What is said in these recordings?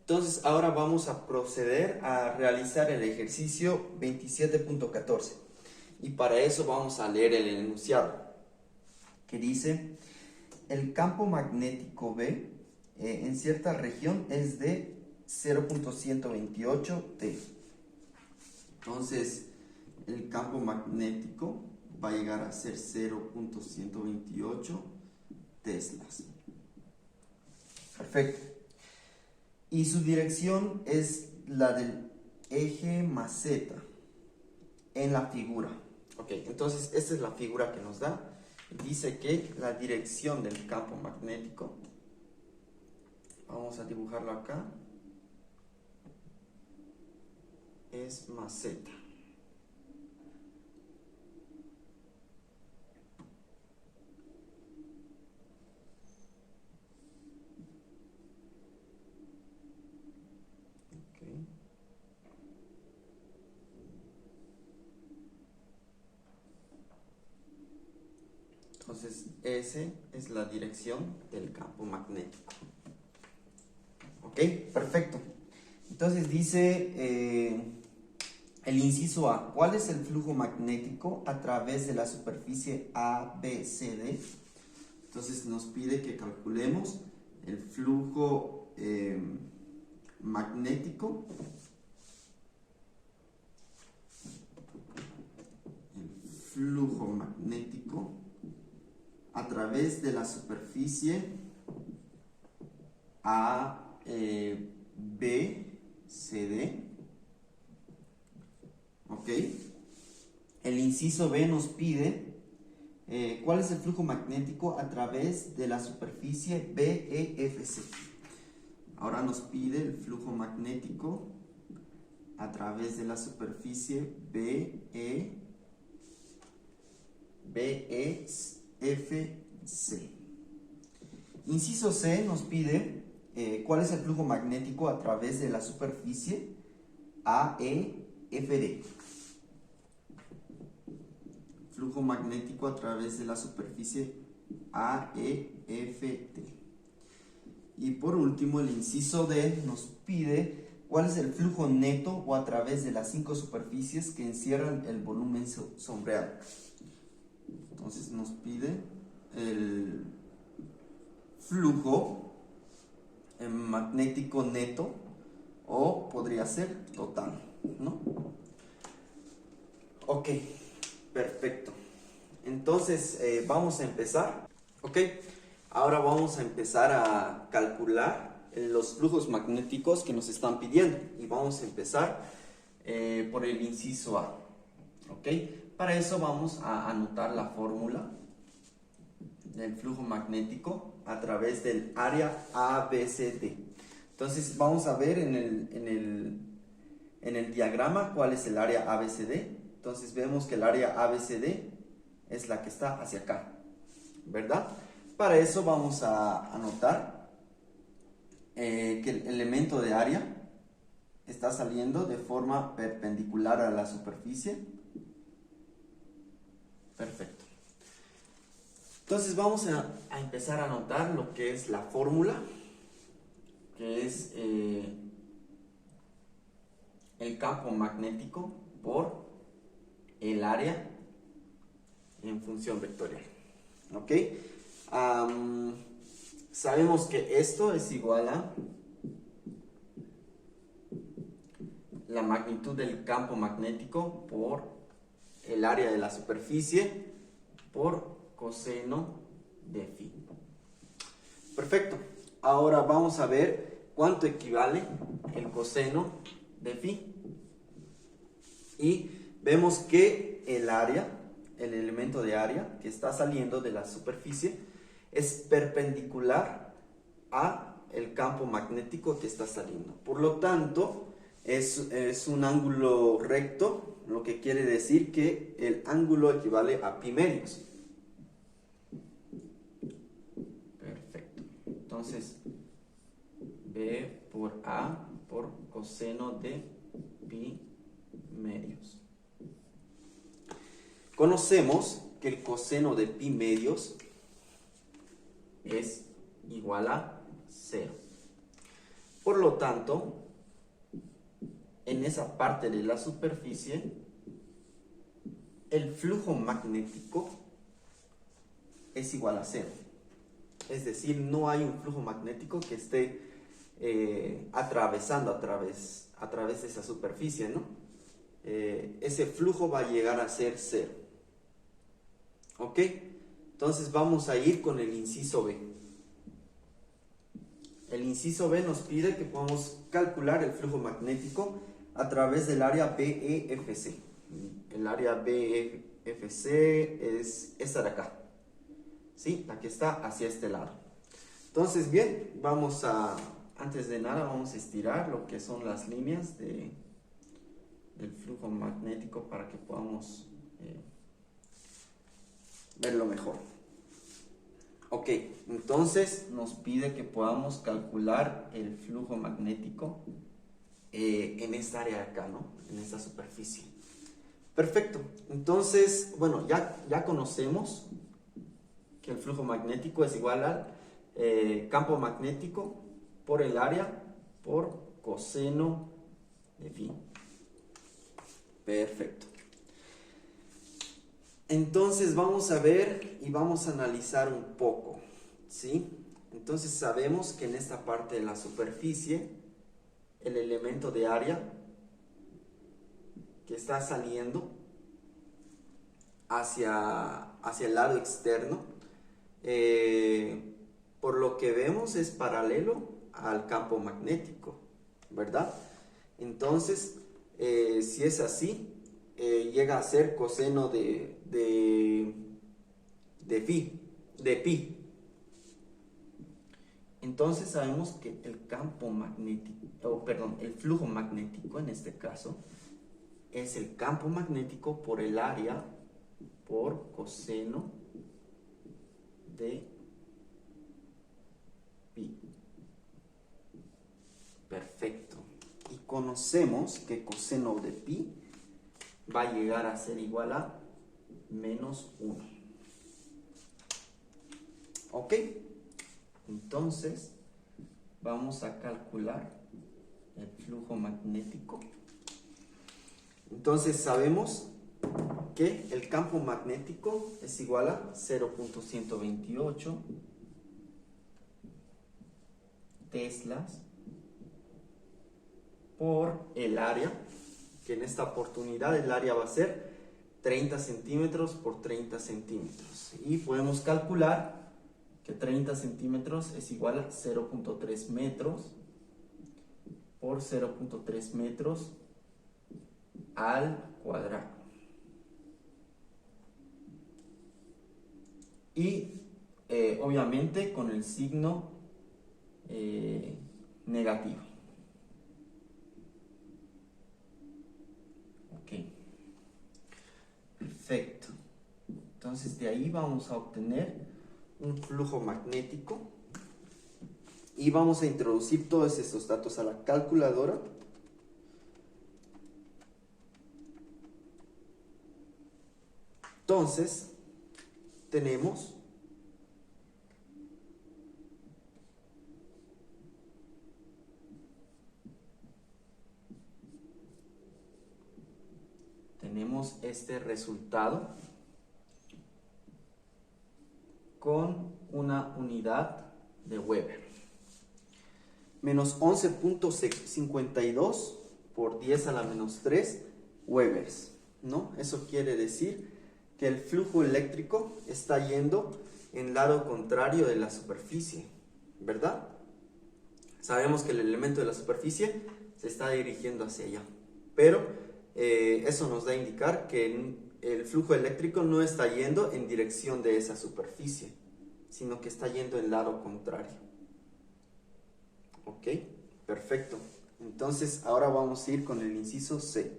Entonces ahora vamos a proceder a realizar el ejercicio 27.14 y para eso vamos a leer el enunciado que dice: el campo magnético B en cierta región es de 0.128 T. Entonces el campo magnético va a llegar a ser 0.128 teslas. Perfecto. Y su dirección es la del eje maceta en la figura. Ok, entonces esta es la figura que nos da. Dice que la dirección del campo magnético, vamos a dibujarlo acá, es maceta. Entonces, esa es la dirección del campo magnético. Ok, perfecto. Entonces dice el inciso A: ¿cuál es el flujo magnético a través de la superficie ABCD? Entonces nos pide que calculemos el flujo magnético. El flujo magnético a través de la superficie ABCD. Ok. El inciso B nos pide cuál es el flujo magnético a través de la superficie BEFC. Ahora nos pide el flujo magnético a través de la superficie BEFC. Inciso C nos pide cuál es el flujo magnético a través de la superficie AEFD. Flujo magnético a través de la superficie AEFD. Y por último, el inciso D nos pide cuál es el flujo neto o a través de las 5 superficies que encierran el volumen sombreado. Entonces nos pide el flujo magnético neto, o podría ser total, ¿no? Ok, perfecto. Entonces vamos a empezar. Ok, ahora vamos a empezar a calcular los flujos magnéticos que nos están pidiendo y vamos a empezar por el inciso A. Ok, para eso vamos a anotar la fórmula del flujo magnético a través del área ABCD. Entonces vamos a ver en el diagrama cuál es el área ABCD. Entonces vemos que el área ABCD es la que está hacia acá, ¿verdad? Para eso vamos a anotar que el elemento de área está saliendo de forma perpendicular a la superficie. Perfecto. Entonces vamos a empezar a anotar lo que es la fórmula, que es el campo magnético por el área en función vectorial. ¿Ok? Sabemos que esto es igual a la magnitud del campo magnético por el área de la superficie por coseno de phi. Perfecto. Ahora vamos a ver cuánto equivale el coseno de phi. Y vemos que el área, el elemento de área que está saliendo de la superficie, es perpendicular a el campo magnético que está saliendo. Por lo tanto, es un ángulo recto, lo que quiere decir que el ángulo equivale a pi medios. Perfecto. Entonces, B por A por coseno de pi medios. Conocemos que el coseno de pi medios es igual a 0. Por lo tanto, en esa parte de la superficie, el flujo magnético es igual a cero. Es decir, no hay un flujo magnético que esté atravesando a través de esa superficie, ¿no? Ese flujo va a llegar a ser cero. ¿Ok? Entonces vamos a ir con el inciso B. El inciso B nos pide que podamos calcular el flujo magnético a través del área BEFC. El área BEFC es esta de acá, ¿sí? La que está hacia este lado. Entonces, bien, antes de nada vamos a estirar lo que son las líneas del flujo magnético para que podamos verlo mejor. Ok, entonces nos pide que podamos calcular el flujo magnético en esta área de acá, ¿no? En esta superficie. Perfecto, entonces, bueno, ya conocemos que el flujo magnético es igual al campo magnético por el área por coseno de phi. Perfecto. Entonces vamos a ver y vamos a analizar un poco, ¿sí? Entonces sabemos que en esta parte de la superficie, el elemento de área que está saliendo hacia el lado externo, por lo que vemos es paralelo al campo magnético, ¿verdad? Entonces, si es así, llega a ser coseno de pi. Entonces sabemos que el campo magnético, el flujo magnético en este caso, es el campo magnético por el área por coseno de pi. Perfecto. Y conocemos que coseno de pi va a llegar a ser igual a menos 1. ¿Ok? Entonces, vamos a calcular el flujo magnético. Entonces, sabemos que el campo magnético es igual a 0.128 teslas por el área, que en esta oportunidad el área va a ser 30 centímetros por 30 centímetros. Y podemos calcular que 30 centímetros es igual a 0.3 metros por 0.3 metros al cuadrado. Y obviamente con el signo negativo. Ok. Perfecto. Entonces de ahí vamos a obtener un flujo magnético y vamos a introducir todos estos datos a la calculadora. Entonces tenemos este resultado con una unidad de Weber. Menos 11.52 por 10 a la menos 3 Webers, ¿no? Eso quiere decir que el flujo eléctrico está yendo en lado contrario de la superficie, ¿verdad? Sabemos que el elemento de la superficie se está dirigiendo hacia allá, pero eso nos da a indicar que el flujo eléctrico no está yendo en dirección de esa superficie, sino que está yendo en lado contrario. Ok, perfecto. Entonces ahora vamos a ir con el inciso C.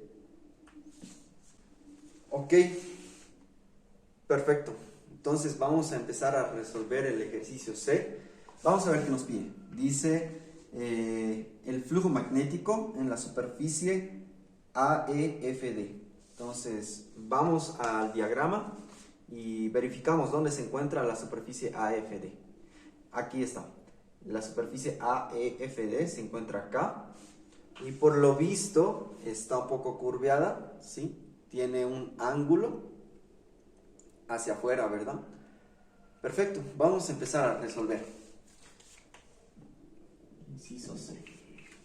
Ok, perfecto. Entonces vamos a empezar a resolver el ejercicio C. Vamos a ver qué nos pide. Dice el flujo magnético en la superficie AEFD. Entonces vamos al diagrama y verificamos dónde se encuentra la superficie AEFD. Aquí está. la superficie AEFD se encuentra acá y por lo visto está un poco curveada, ¿sí? Tiene un ángulo hacia afuera, ¿verdad? Perfecto, vamos a empezar a resolver. Inciso C.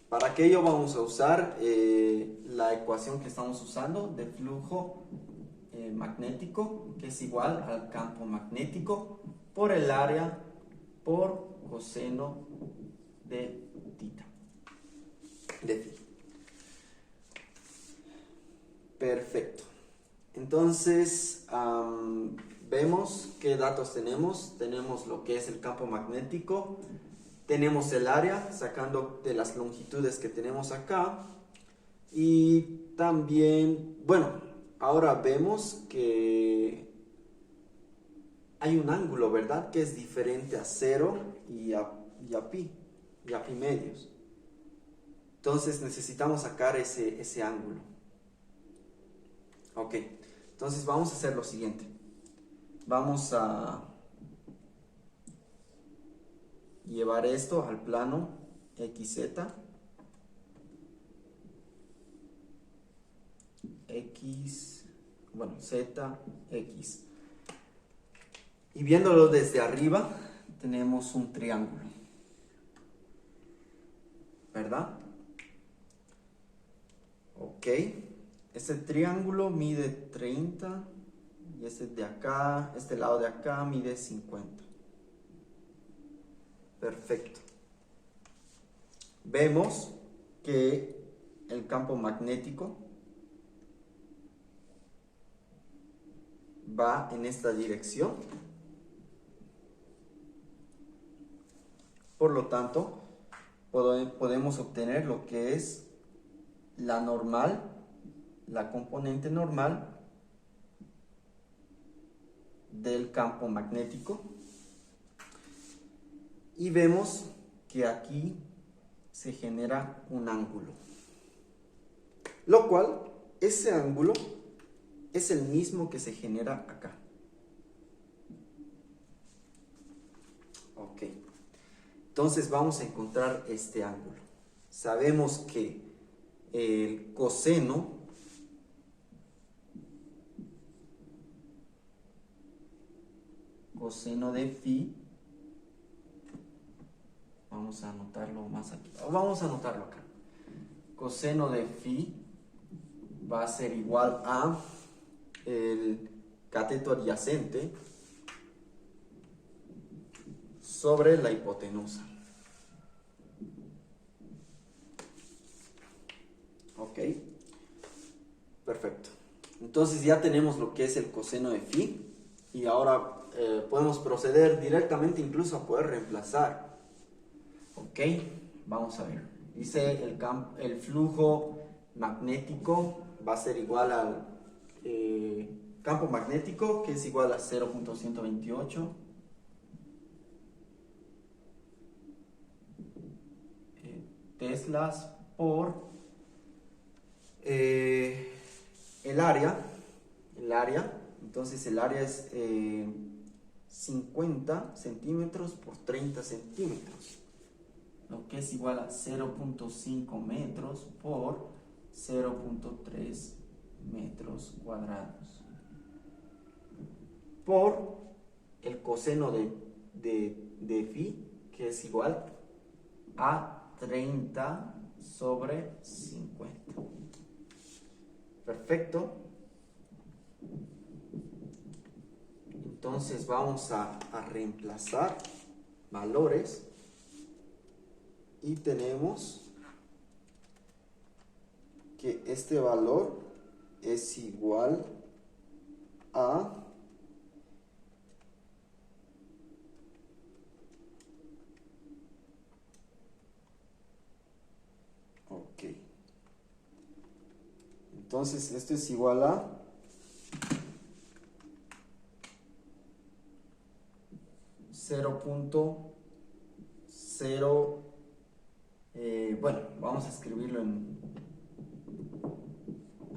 Para aquello vamos a usar la ecuación que estamos usando de flujo magnético, que es igual al campo magnético por el área por coseno de tita. De phi. Perfecto. Entonces, vemos qué datos tenemos. Tenemos lo que es el campo magnético. Tenemos el área, sacando de las longitudes que tenemos acá. Y también, bueno, ahora vemos que hay un ángulo, ¿verdad? Que es diferente a 0 y a pi medios. Entonces necesitamos sacar ese ángulo. Ok, entonces vamos a hacer lo siguiente. Vamos a llevar esto al plano XZ. Z, X. Y viéndolo desde arriba, tenemos un triángulo, ¿verdad? Ok, este triángulo mide 30 y este de acá, este lado de acá mide 50. Perfecto. Vemos que el campo magnético va en esta dirección. Por lo tanto, podemos obtener lo que es la normal, la componente normal del campo magnético. Y vemos que aquí se genera un ángulo. Lo cual, ese ángulo es el mismo que se genera acá. Ok. Entonces vamos a encontrar este ángulo. Sabemos que el coseno de phi, vamos a anotarlo más aquí, vamos a anotarlo acá. Coseno de phi va a ser igual a el cateto adyacente sobre la hipotenusa. Ok, perfecto. Entonces ya tenemos lo que es el coseno de phi y ahora podemos proceder directamente incluso a poder reemplazar. Ok, vamos a ver. Dice el flujo magnético va a ser igual al campo magnético, que es igual a 0.128 teslas por el área. Entonces el área es 50 centímetros por 30 centímetros, lo que es igual a 0.5 metros por 0.3 metros cuadrados, por el coseno de phi, que es igual a 30 sobre 50. Perfecto. Entonces vamos a reemplazar valores y tenemos que este valor es igual a entonces esto es igual a 0.0, bueno, vamos a escribirlo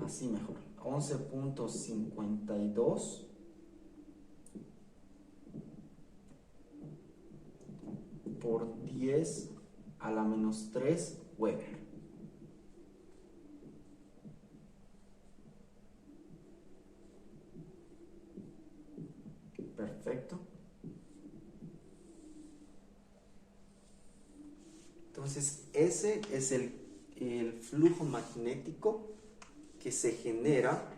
así mejor, 11.52 por 10 a la menos 3 Weber. Perfecto. Entonces, ese es el flujo magnético que se genera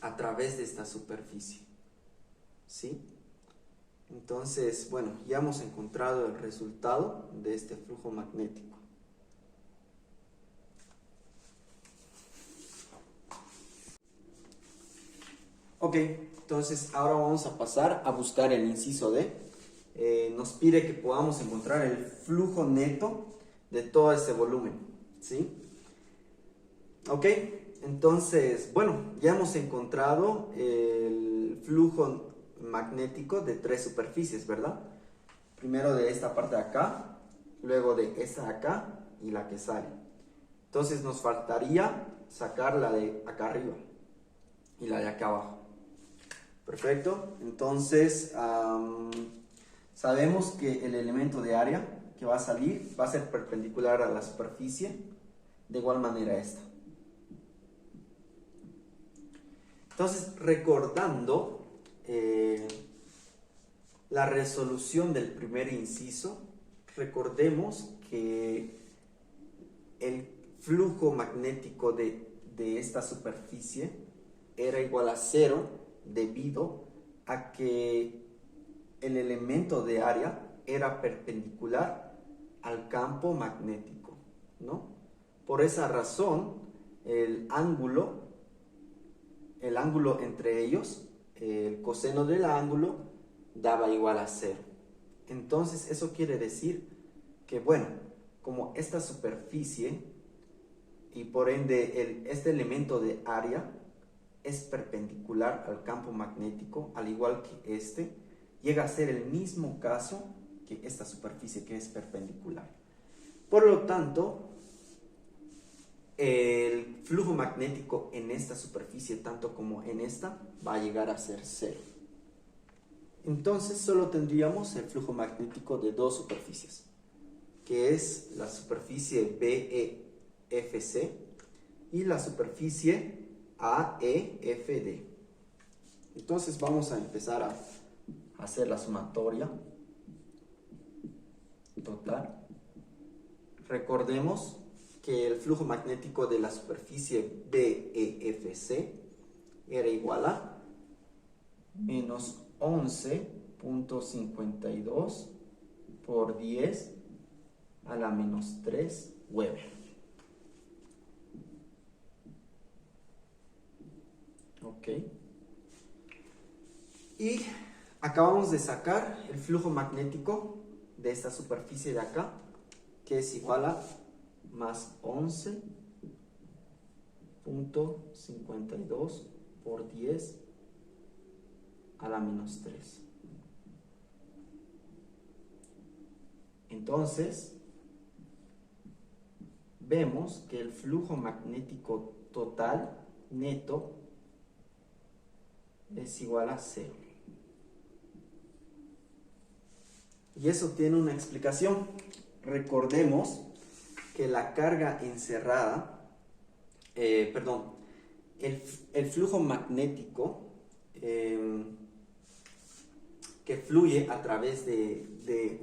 a través de esta superficie. ¿Sí? Entonces, bueno, ya hemos encontrado el resultado de este flujo magnético. Ok, entonces ahora vamos a pasar a buscar el inciso D. Nos pide que podamos encontrar el flujo neto de todo este volumen, ¿sí? Ok, entonces, bueno, ya hemos encontrado el flujo magnético de tres superficies, ¿verdad? Primero de esta parte de acá, luego de esta de acá y la que sale. Entonces nos faltaría sacar la de acá arriba y la de acá abajo. Perfecto, entonces sabemos que el elemento de área que va a salir va a ser perpendicular a la superficie, de igual manera esta. Entonces, recordando la resolución del primer inciso, recordemos que el flujo magnético de esta superficie era igual a 0 debido a que el elemento de área era perpendicular al campo magnético, ¿no? Por esa razón, el ángulo entre ellos, el coseno del ángulo, daba igual a 0. Entonces, eso quiere decir que, bueno, como esta superficie y por ende este elemento de área es perpendicular al campo magnético, al igual que este, llega a ser el mismo caso que esta superficie que es perpendicular. Por lo tanto, el flujo magnético en esta superficie, tanto como en esta, va a llegar a ser 0. Entonces, solo tendríamos el flujo magnético de dos superficies, que es la superficie BEFC y la superficie AEFD. Entonces, vamos a empezar a hacer la sumatoria total. Recordemos que el flujo magnético de la superficie BEFC era igual a menos 11.52 por 10 a la menos 3 Weber. Ok. Y acabamos de sacar el flujo magnético de esta superficie de acá, que es igual a más 11.52 por 10 a la menos 3. Entonces, vemos que el flujo magnético total neto es igual a 0. Y eso tiene una explicación. Recordemos que la carga encerrada, el flujo magnético que fluye a través de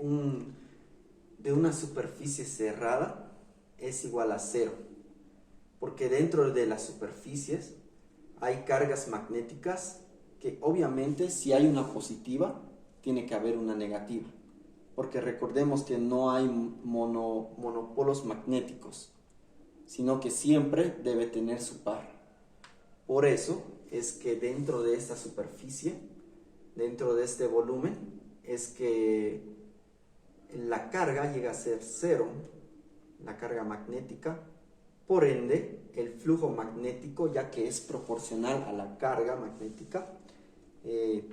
una superficie cerrada es igual a 0, porque dentro de las superficies hay cargas magnéticas que obviamente si hay una positiva tiene que haber una negativa, porque recordemos que no hay monopolos magnéticos, sino que siempre debe tener su par. Por eso es que dentro de esta superficie, dentro de este volumen, es que la carga llega a ser 0, la carga magnética. Por ende, el flujo magnético, ya que es proporcional a la carga magnética,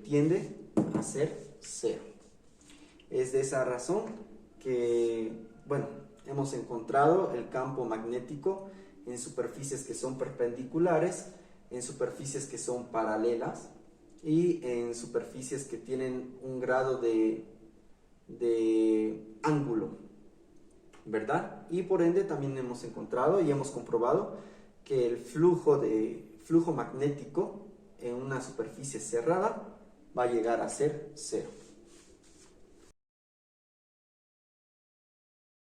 tiende a ser 0. Es de esa razón que, bueno, hemos encontrado el campo magnético en superficies que son perpendiculares, en superficies que son paralelas y en superficies que tienen un grado de de ángulo, ¿verdad? Y por ende también hemos encontrado y hemos comprobado que el flujo magnético en una superficie cerrada va a llegar a ser cero.